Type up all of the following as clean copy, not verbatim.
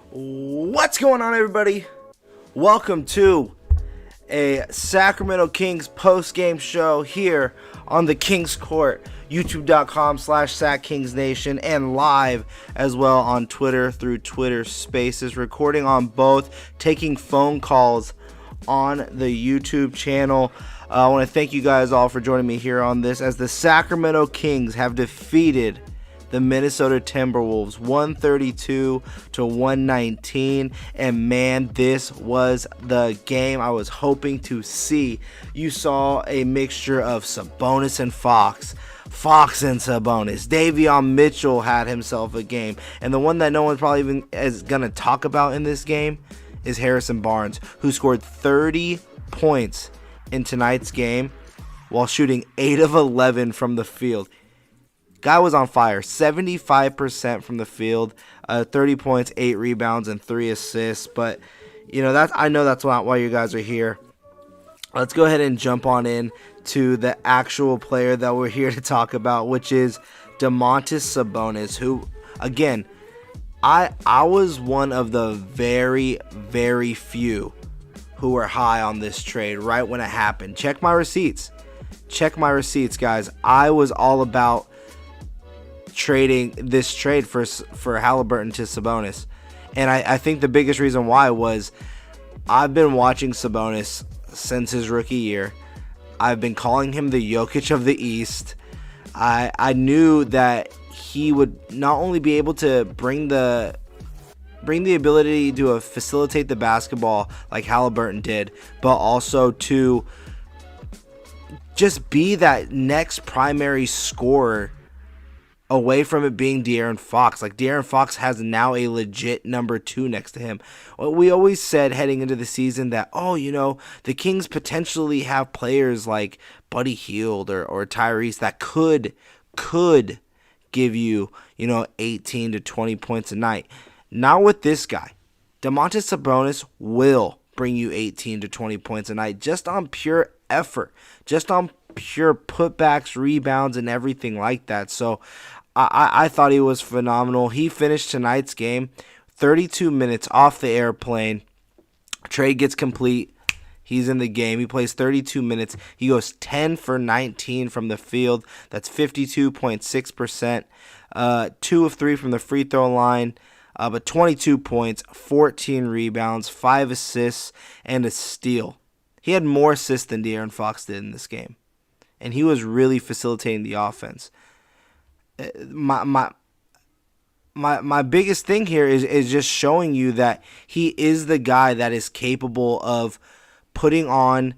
What's going on, everybody? Welcome to a Sacramento Kings post-game show here on the Kings Court, youtube.com/SacKingsNation, and live as well on Twitter through Twitter Spaces, recording on both, taking phone calls on the YouTube channel. I want to thank you guys all for joining me here on this as the Sacramento Kings have defeated the Minnesota Timberwolves 132-119, and man, this was the game I was hoping to see. You saw a mixture of Sabonis and Fox and Sabonis. Davion Mitchell had himself a game, and the one that no one probably even is going to talk about in this game is Harrison Barnes, who scored 30 points in tonight's game while shooting 8 of 11 from the field. Guy was on fire, 75% from the field, 30 points, 8 rebounds, and 3 assists. But, I know that's not why you guys are here. Let's go ahead and jump on in to the actual player that we're here to talk about, which is Domantas Sabonis, who, again, I was one of the very, very few who were high on this trade right when it happened. Check my receipts, guys. I was all about trading this trade for Haliburton to Sabonis, and I think the biggest reason why was I've been watching Sabonis since his rookie year. I've been calling him the Jokic of the East. I knew that he would not only be able to bring the ability to facilitate the basketball like Haliburton did, but also to just be that next primary scorer away from it being De'Aaron Fox. Like, De'Aaron Fox has now a legit number 2 next to him. We always said heading into the season that, the Kings potentially have players like Buddy Hield or Tyrese that could give you, 18 to 20 points a night. Not with this guy. Domantas Sabonis will bring you 18 to 20 points a night just on pure effort, just on pure putbacks, rebounds, and everything like that. So I thought he was phenomenal. He finished tonight's game 32 minutes off the airplane. Trade gets complete. He's in the game. He plays 32 minutes. He goes 10 for 19 from the field. That's 52.6%. 2 of 3 from the free throw line. But 22 points, 14 rebounds, 5 assists, and a steal. He had more assists than De'Aaron Fox did in this game, and he was really facilitating the offense. My biggest thing here is just showing you that he is the guy that is capable of putting on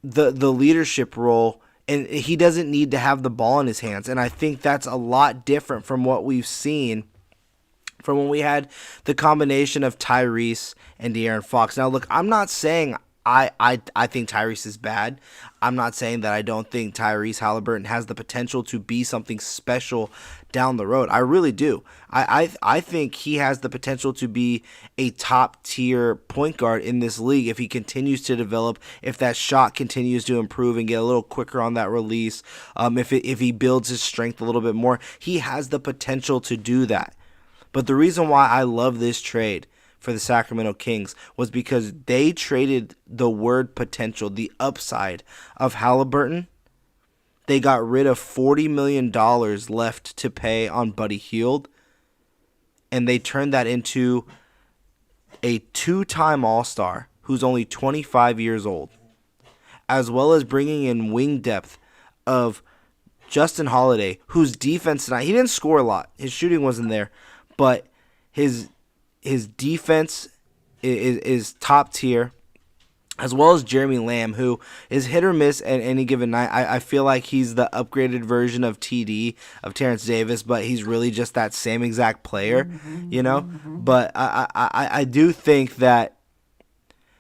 the leadership role, and he doesn't need to have the ball in his hands. And I think that's a lot different from what we've seen from when we had the combination of Tyrese and De'Aaron Fox. Now, look, I'm not saying I think Tyrese is bad. I'm not saying that I don't think Tyrese Haliburton has the potential to be something special down the road. I really do. I think he has the potential to be a top-tier point guard in this league if he continues to develop, if that shot continues to improve and get a little quicker on that release, if he builds his strength a little bit more. He has the potential to do that. But the reason why I love this trade for the Sacramento Kings was because they traded the word potential, the upside of Haliburton. They got rid of $40 million left to pay on Buddy Hield, and they turned that into a 2-time All-Star who's only 25 years old, as well as bringing in wing depth of Justin Holiday, whose defense tonight, he didn't score a lot. His shooting wasn't there, but his defense is top tier, as well as Jeremy Lamb, who is hit or miss at any given night. I feel like he's the upgraded version of TD, of Terrence Davis, but he's really just that same exact player, But I do think that,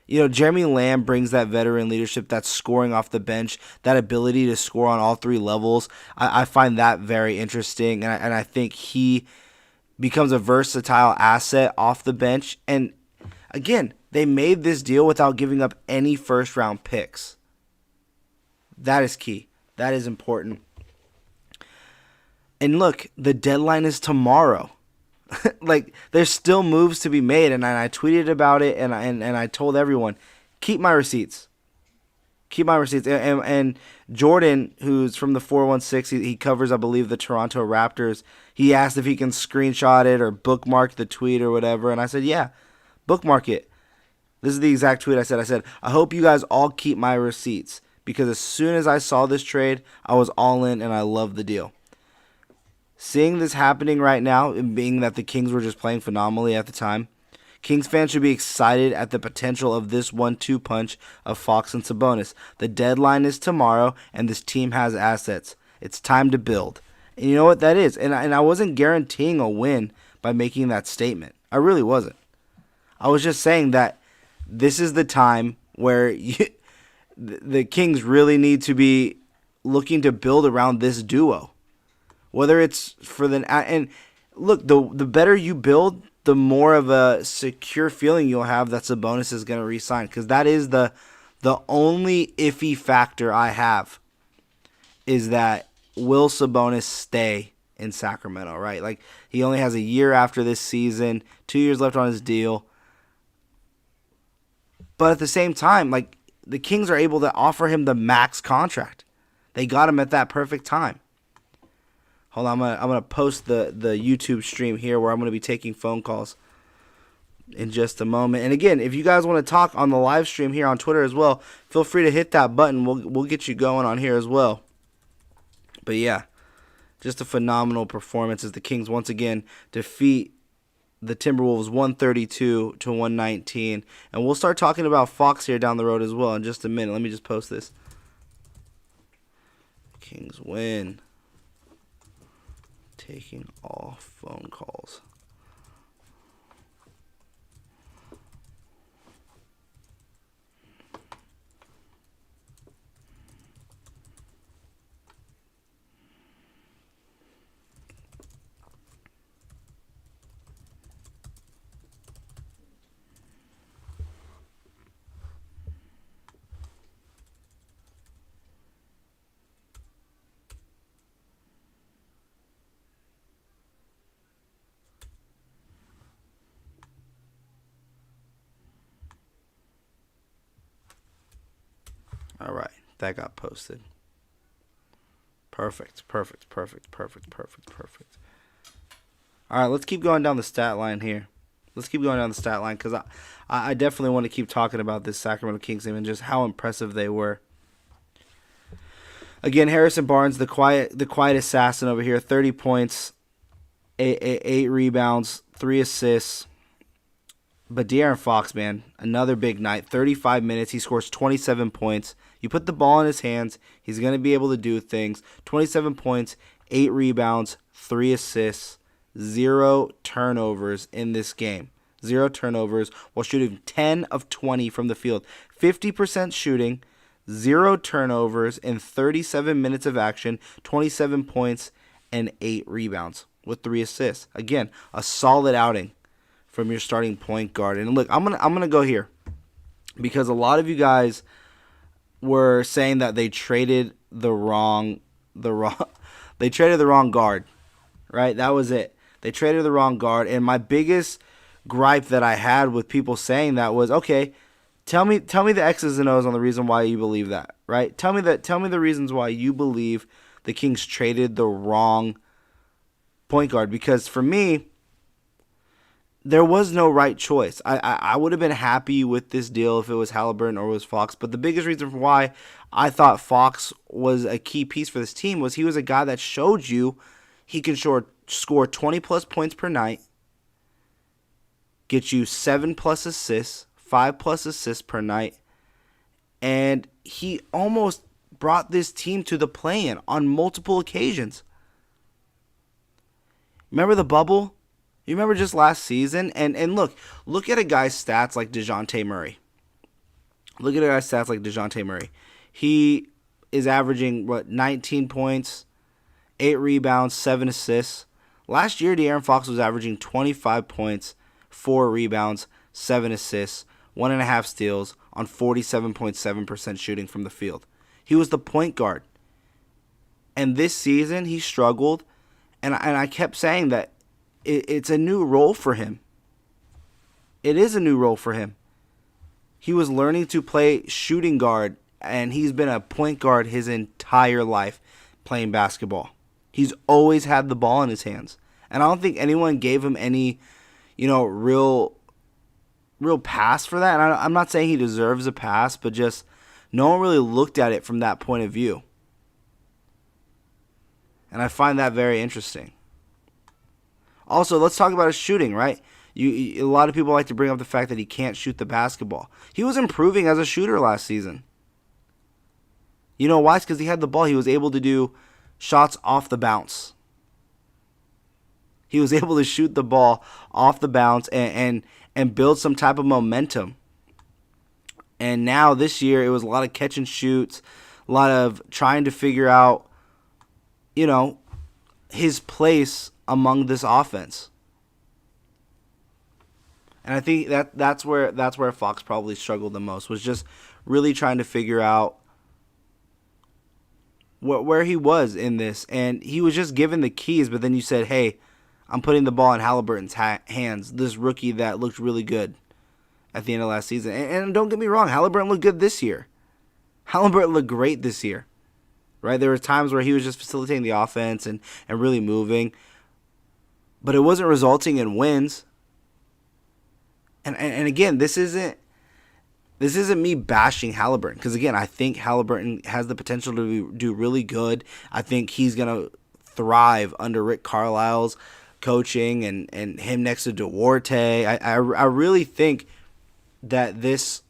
Jeremy Lamb brings that veteran leadership, that scoring off the bench, that ability to score on all 3 levels. I find that very interesting, and I think he becomes a versatile asset off the bench. And again, they made this deal without giving up any first-round picks. That is key. That is important. And look, the deadline is tomorrow. Like, there's still moves to be made, and I tweeted about it, and I told everyone, keep my receipts. Keep my receipts. And Jordan, who's from the 416, he covers, I believe, the Toronto Raptors. He asked if he can screenshot it or bookmark the tweet or whatever, and I said, yeah, bookmark it. This is the exact tweet I said. I said, I hope you guys all keep my receipts, because as soon as I saw this trade, I was all in, and I love the deal. Seeing this happening right now, and being that the Kings were just playing phenomenally at the time, Kings fans should be excited at the potential of this 1-2 punch of Fox and Sabonis. The deadline is tomorrow, and this team has assets. It's time to build. And you know what that is? And I wasn't guaranteeing a win by making that statement. I really wasn't. I was just saying that this is the time where the Kings really need to be looking to build around this duo. Whether it's for the... And look, the better you build, the more of a secure feeling you'll have that Sabonis is going to re-sign. Because that is the only iffy factor I have, is that will Sabonis stay in Sacramento, right? Like, he only has a year after this season, 2 years left on his deal. But at the same time, like, the Kings are able to offer him the max contract. They got him at that perfect time. Hold on, I'm gonna post the YouTube stream here where I'm gonna be taking phone calls in just a moment. And again, if you guys want to talk on the live stream here on Twitter as well, feel free to hit that button. We'll get you going on here as well. But yeah, just a phenomenal performance as the Kings once again defeat the Timberwolves 132-119. And we'll start talking about Fox here down the road as well in just a minute. Let me just post this. Kings win. Taking all phone calls. All right, that got posted. Perfect. All right, let's keep going down the stat line here. Because I definitely want to keep talking about this Sacramento Kings team and just how impressive they were. Again, Harrison Barnes, the quiet assassin over here, 30 points, 8 rebounds, 3 assists. But De'Aaron Fox, man, another big night. 35 minutes, he scores 27 points. You put the ball in his hands, he's going to be able to do things. 27 points, 8 rebounds, 3 assists, 0 turnovers in this game. 0 turnovers while shooting 10 of 20 from the field. 50% shooting, 0 turnovers in 37 minutes of action, 27 points, and 8 rebounds with 3 assists. Again, a solid outing from your starting point guard. And look, I'm gonna go here because a lot of you guys were saying that they traded the wrong guard, right? That was it. They traded the wrong guard, and my biggest gripe that I had with people saying that was, okay, tell me the X's and O's on the reason why you believe that, right? Tell me the reasons why you believe the Kings traded the wrong point guard, because for me, there was no right choice. I would have been happy with this deal if it was Haliburton or it was Fox. But the biggest reason for why I thought Fox was a key piece for this team was he was a guy that showed you he can score 20-plus points per night, get you 7-plus assists, 5-plus assists per night, and he almost brought this team to the play-in on multiple occasions. Remember the bubble? You remember just last season? And look at a guy's stats like DeJounte Murray. He is averaging, 19 points, 8 rebounds, 7 assists. Last year, De'Aaron Fox was averaging 25 points, 4 rebounds, 7 assists, 1.5 steals on 47.7% shooting from the field. He was the point guard. And this season, he struggled. And I kept saying that it's a new role for him. It is a new role for him. He was learning to play shooting guard, and he's been a point guard his entire life playing basketball. He's always had the ball in his hands. And I don't think anyone gave him any, real pass for that. And I'm not saying he deserves a pass, but just no one really looked at it from that point of view. And I find that very interesting. Also, let's talk about his shooting, right? A lot of people like to bring up the fact that he can't shoot the basketball. He was improving as a shooter last season. You know why? It's because he had the ball. He was able to do shots off the bounce. He was able to shoot the ball off the bounce and build some type of momentum. And now this year, it was a lot of catch and shoots, a lot of trying to figure out, his place among this offense. And I think that's where Fox probably struggled the most, was just really trying to figure out where he was in this. And he was just given the keys, but then you said, hey, I'm putting the ball in Haliburton's hands, this rookie that looked really good at the end of last season. And don't get me wrong, Haliburton looked good this year. Haliburton looked great this year. Right? There were times where he was just facilitating the offense and really moving. But it wasn't resulting in wins. And again, this isn't me bashing Haliburton, because again, I think Haliburton has the potential to do really good. I think he's gonna thrive under Rick Carlisle's coaching and him next to Duarte. I really think that this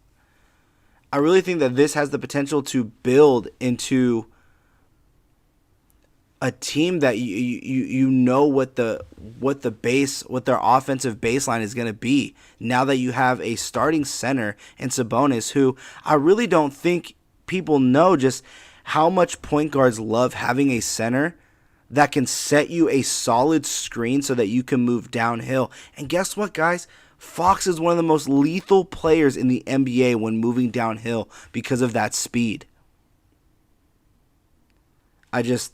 has the potential to build into a team that you know what their offensive baseline is going to be, now that you have a starting center in Sabonis, who I really don't think people know just how much point guards love having a center that can set you a solid screen so that you can move downhill. And guess what, guys? Fox is one of the most lethal players in the NBA when moving downhill because of that speed. There's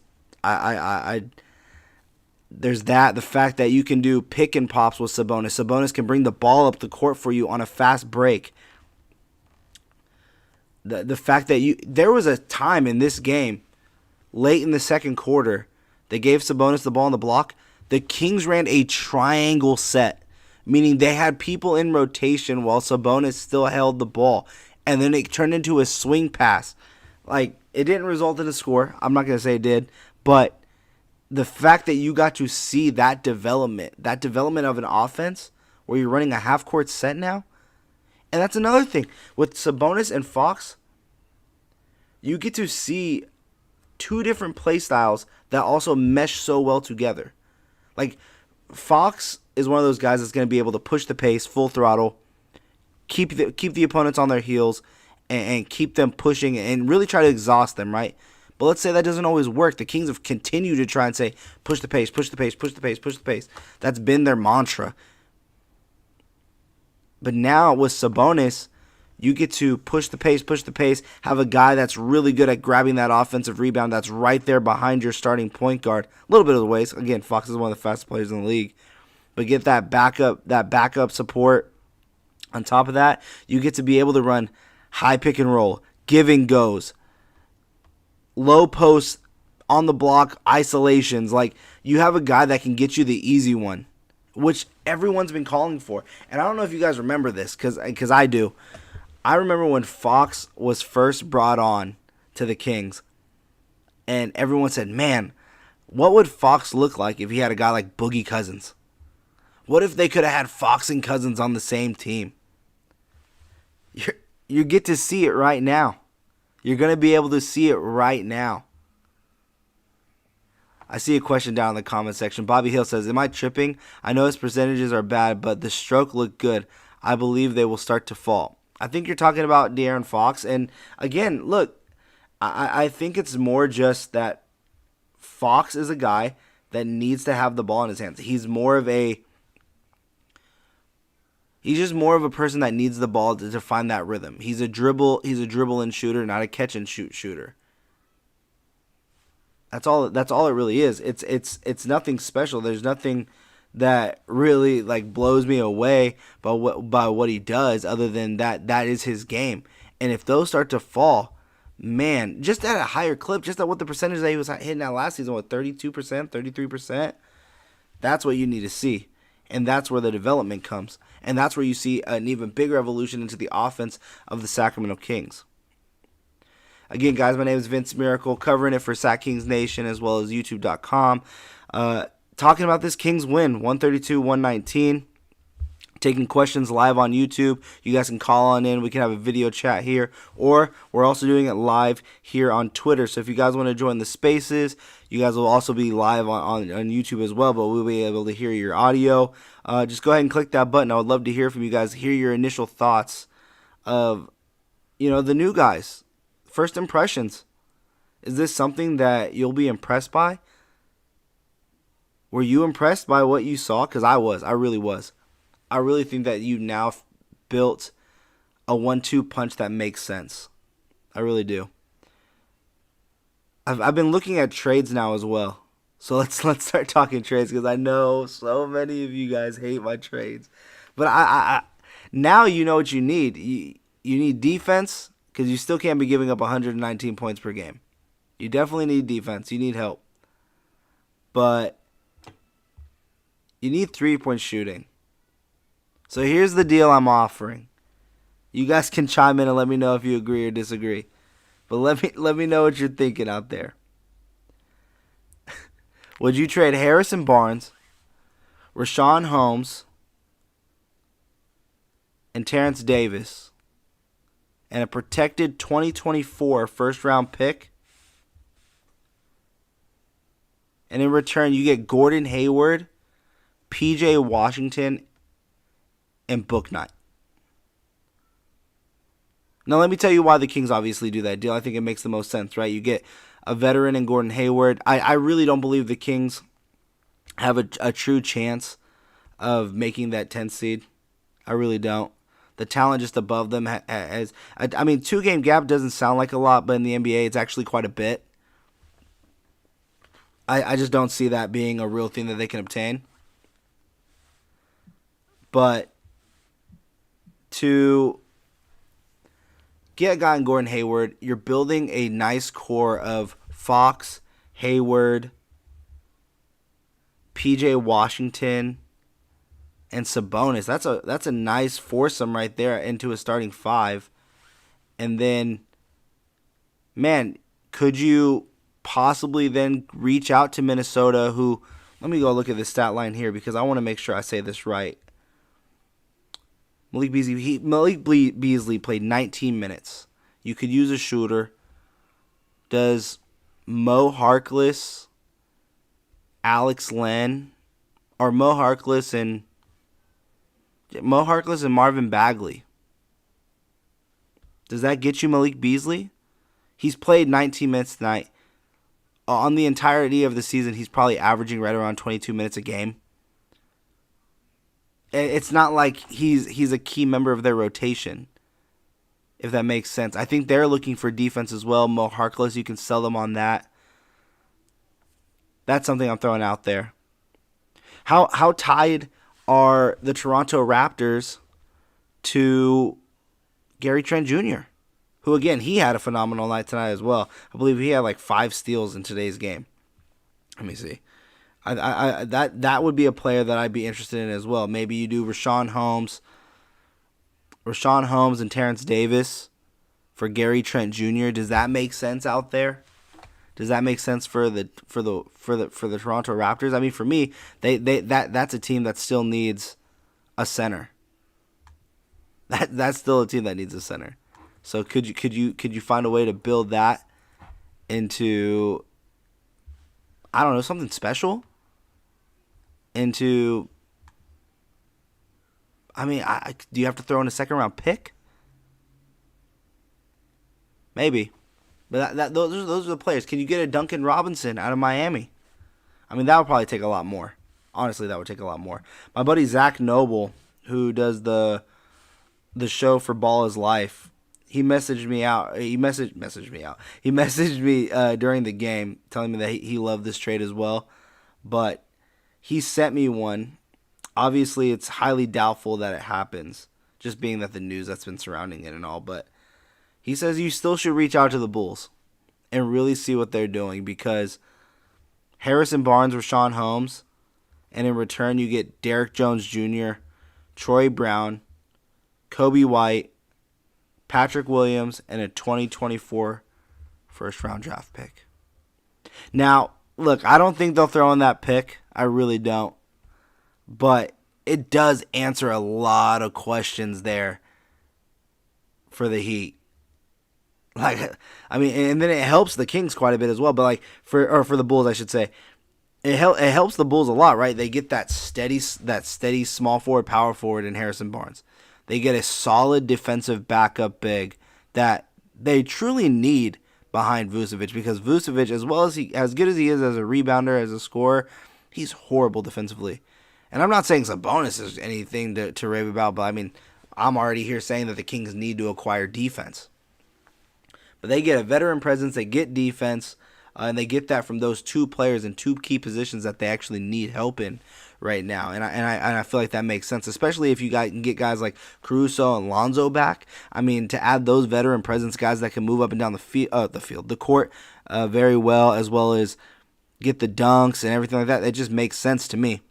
the fact that you can do pick and pops with Sabonis. Sabonis can bring the ball up the court for you on a fast break. The fact that there was a time in this game, late in the second quarter, they gave Sabonis the ball on the block. The Kings ran a triangle set, meaning they had people in rotation while Sabonis still held the ball. And then it turned into a swing pass. Like, it didn't result in a score. I'm not going to say it did. But the fact that you got to see that development of an offense where you're running a half-court set now, and that's another thing. With Sabonis and Fox, you get to see two different play styles that also mesh so well together. Like, Fox is one of those guys that's going to be able to push the pace, full throttle, keep the opponents on their heels, and keep them pushing and really try to exhaust them, right? But let's say that doesn't always work. The Kings have continued to try and say, push the pace, push the pace, push the pace, push the pace. That's been their mantra. But now with Sabonis, you get to push the pace, have a guy that's really good at grabbing that offensive rebound that's right there behind your starting point guard. A little bit of the ways. Again, Fox is one of the fastest players in the league. But get that backup support. On top of that, you get to be able to run high pick and roll, give and goes, low post, on the block, isolations. Like, you have a guy that can get you the easy one, which everyone's been calling for. And I don't know if you guys remember this, because I do. I remember when Fox was first brought on to the Kings, and everyone said, man, what would Fox look like if he had a guy like Boogie Cousins? What if they could have had Fox and Cousins on the same team? You get to see it right now. You're going to be able to see it right now. I see a question down in the comment section. Bobby Hill says, am I tripping? I know his percentages are bad, but the stroke looked good. I believe they will start to fall. I think you're talking about De'Aaron Fox. And again, look, I think it's more just that Fox is a guy that needs to have the ball in his hands. He's just more of a person that needs the ball to find that rhythm. He's a dribble and shooter, not a catch and shoot shooter. That's all it really is. It's nothing special. There's nothing that really like blows me away by what he does. Other than that is his game. And if those start to fall, man, just at a higher clip, just at what the percentage that he was hitting at last season, what 32%, 33%, that's what you need to see. And that's where the development comes. And that's where you see an even bigger evolution into the offense of the Sacramento Kings. Again, guys, my name is Vince Miracle, covering it for Sac Kings Nation as well as YouTube.com. Talking about this Kings win, 132-119. Taking questions live on YouTube. You guys can call on in. We can have a video chat here. Or we're also doing it live here on Twitter. So if you guys want to join the spaces, you guys will also be live on YouTube as well. But we'll be able to hear your audio. Just go ahead and click that button. I would love to hear from you guys. Hear your initial thoughts of, the new guys. First impressions. Is this something that you'll be impressed by? Were you impressed by what you saw? Because I was. I really was. I really think that you now built a 1-2 punch that makes sense. I really do. I've been looking at trades now as well. So let's start talking trades, because I know so many of you guys hate my trades. But I now you know what you need. You need defense, because you still can't be giving up 119 points per game. You definitely need defense. You need help. But you need 3-point shooting. So here's the deal I'm offering. You guys can chime in and let me know if you agree or disagree. But let me know what you're thinking out there. Would you trade Harrison Barnes, Rashawn Holmes, and Terrence Davis, and a protected 2024 first-round pick? And in return, you get Gordon Hayward, P.J. Washington, and Bouknight. Now, let me tell you why the Kings obviously do that deal. I think it makes the most sense, right? You get a veteran in Gordon Hayward. I really don't believe the Kings have a true chance of making that 10th seed. I really don't. The talent just above them has, 2-game gap doesn't sound like a lot, but in the NBA, it's actually quite a bit. I just don't see that being a real thing that they can obtain. But to get a guy in Gordon Hayward, you're building a nice core of Fox, Hayward, P.J. Washington, and Sabonis. That's a nice foursome right there into a starting 5. And then, man, could you possibly then reach out to Minnesota, who, let me go look at the stat line here because I want to make sure I say this right. Malik Beasley played 19 minutes. You could use a shooter. Does Mo Harkless, Alex Len, or Mo Harkless and Marvin Bagley, does that get you Malik Beasley? He's played 19 minutes tonight. On the entirety of the season, he's probably averaging right around 22 minutes a game. It's not like he's a key member of their rotation, if that makes sense. I think they're looking for defense as well. Mo Harkless, you can sell them on that. That's something I'm throwing out there. How tied are the Toronto Raptors to Gary Trent Jr., who, again, he had a phenomenal night tonight as well. I believe he had like 5 steals in today's game. Let me see. That would be a player that I'd be interested in as well. Maybe you do Rashawn Holmes and Terrence Davis for Gary Trent Jr. Does that make sense out there? Does that make sense for the Toronto Raptors? I mean, for me, that's a team that still needs a center. That's still a team that needs a center. So could you find a way to build that into, I don't know, something special? Do you have to throw in a second-round pick? Maybe. But those are the players. Can you get a Duncan Robinson out of Miami? I mean, that would probably take a lot more. Honestly, that would take a lot more. My buddy Zach Noble, who does the show for Ball is Life, he messaged me out. He messaged me out. He messaged me during the game telling me that he loved this trade as well. But he sent me one, Obviously, it's highly doubtful that it happens, just being that the news that's been surrounding it and all. But he says you still should reach out to the Bulls and really see what they're doing, because Harrison Barnes, Rashawn Holmes, and in return you get Derrick Jones Jr., Troy Brown, Kobe White, Patrick Williams, and a 2024 first-round draft pick. Now, look, I don't think they'll throw in that pick. I really don't. But it does answer a lot of questions there for the Heat. Like, I mean, and then it helps the Kings quite a bit as well. But like for the Bulls, I should say, it helps the Bulls a lot, right? They get that steady small forward, power forward in Harrison Barnes. They get a solid defensive backup big that they truly need behind Vucevic, because Vucevic, as good as he is as a rebounder, as a scorer, he's horrible defensively. And I'm not saying Sabonis is anything to rave about, but I mean, I'm already here saying that the Kings need to acquire defense. But they get a veteran presence, they get defense, and they get that from those two players in two key positions that they actually need help in right now. And I feel like that makes sense, especially if you guys can get guys like Caruso and Lonzo back. I mean, to add those veteran presence guys that can move up and down the court very well as get the dunks and everything like that, it just makes sense to me.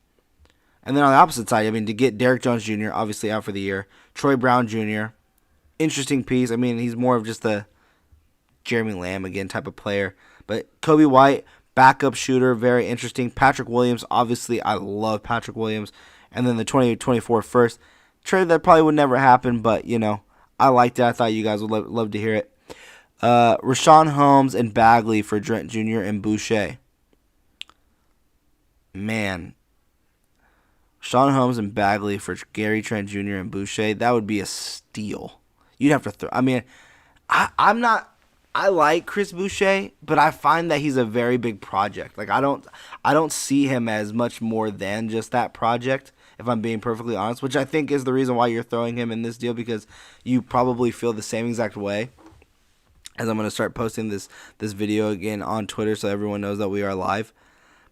And then on the opposite side, I mean, to get Derrick Jones Jr., obviously out for the year, Troy Brown Jr., interesting piece. I mean, he's more of just a Jeremy Lamb again type of player. But Kobe White, backup shooter, very interesting. Patrick Williams, obviously, I love Patrick Williams. And then the 2024 first. Trade that probably would never happen, but, you know, I liked it. I thought you guys would love to hear it. Rashawn Holmes and Bagley for Trent Jr. and Boucher. Man. Rashawn Holmes and Bagley for Gary Trent Jr. and Boucher, that would be a steal. You'd have to throw. I mean, I like Chris Boucher, but I find that he's a very big project. Like, I don't see him as much more than just that project, if I'm being perfectly honest, which I think is the reason why you're throwing him in this deal, because you probably feel the same exact way. As I'm going to start posting this video again on Twitter so everyone knows that we are live.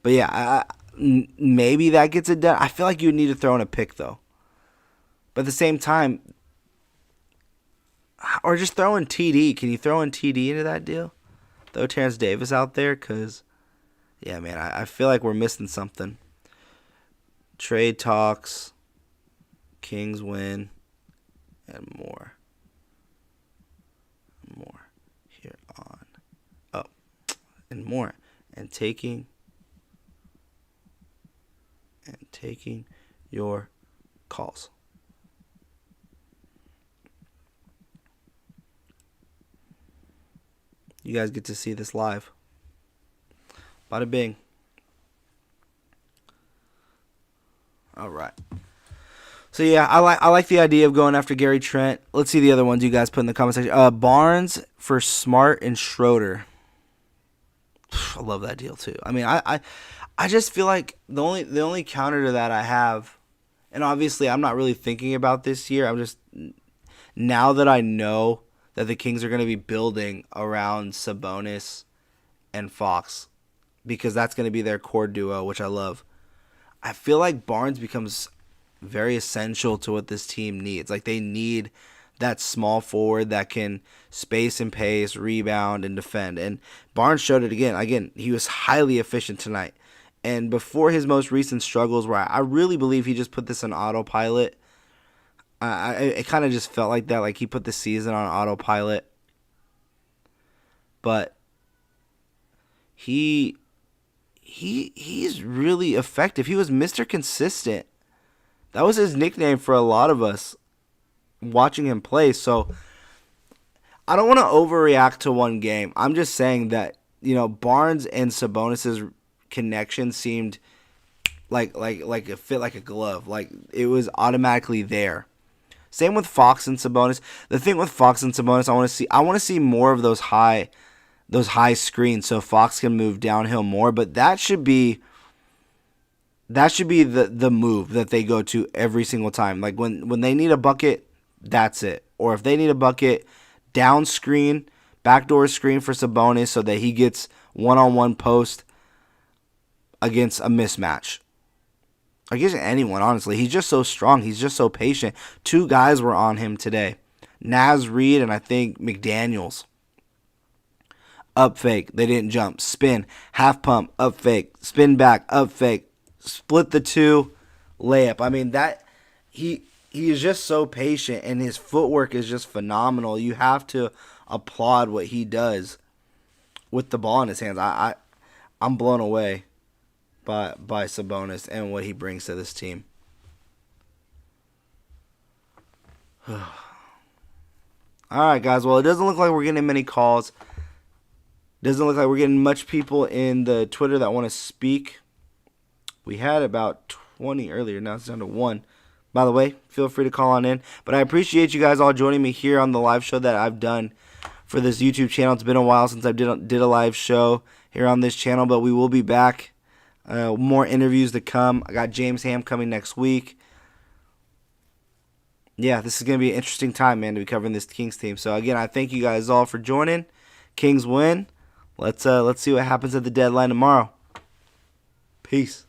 But yeah, maybe that gets it done. I feel like you need to throw in a pick, though. But at the same time, or just throw in TD. Can you throw in TD into that deal? Throw Terrence Davis out there? Because, yeah, man, I feel like we're missing something. Trade talks, Kings win, and more. Here on. Oh, and more. And taking your calls. You guys get to see this live. Bada bing. All right. So yeah, I like the idea of going after Gary Trent. Let's see the other ones you guys put in the comment section. Barnes for Smart and Schroeder. I love that deal too. I mean, I just feel like the only counter to that I have, and obviously I'm not really thinking about this year. I'm just, now that I know that the Kings are going to be building around Sabonis and Fox, because that's going to be their core duo, which I love. I feel like Barnes becomes very essential to what this team needs. Like, they need that small forward that can space and pace, rebound, and defend. And Barnes showed it again. Again, he was highly efficient tonight. And before his most recent struggles, where I really believe he just put this on autopilot, it kind of just felt like that, like he put the season on autopilot. But he's really effective. He was Mr. Consistent. That was his nickname for a lot of us watching him play. So I don't want to overreact to one game. I'm just saying that, you know, Barnes and Sabonis' connection seemed like it fit like a glove. Like, it was automatically there. Same with Fox and Sabonis. The thing with Fox and Sabonis, I want to see more of those high screens so Fox can move downhill more. But that should be the move that they go to every single time. Like, when they need a bucket, that's it. Or if they need a bucket, down screen, backdoor screen for Sabonis so that he gets one-on-one post against a mismatch. I guess anyone, honestly. He's just so strong. He's just so patient. 2 guys were on him today. Naz Reid and I think McDaniels. Up fake. They didn't jump. Spin. Half pump. Up fake. Spin back. Up fake. Split the 2. Layup. I mean, he is just so patient, and his footwork is just phenomenal. You have to applaud what he does with the ball in his hands. I'm blown away by Sabonis and what he brings to this team. All right, guys. Well, it doesn't look like we're getting many calls. Doesn't look like we're getting much people in the Twitter that want to speak. We had about 20 earlier. Now it's down to 1. By the way, feel free to call on in. But I appreciate you guys all joining me here on the live show that I've done for this YouTube channel. It's been a while since I did a live show here on this channel, but we will be back. More interviews to come. I got James Ham coming next week. Yeah, this is going to be an interesting time, man, to be covering this Kings team. So, again, I thank you guys all for joining. Kings win. Let's see what happens at the deadline tomorrow. Peace.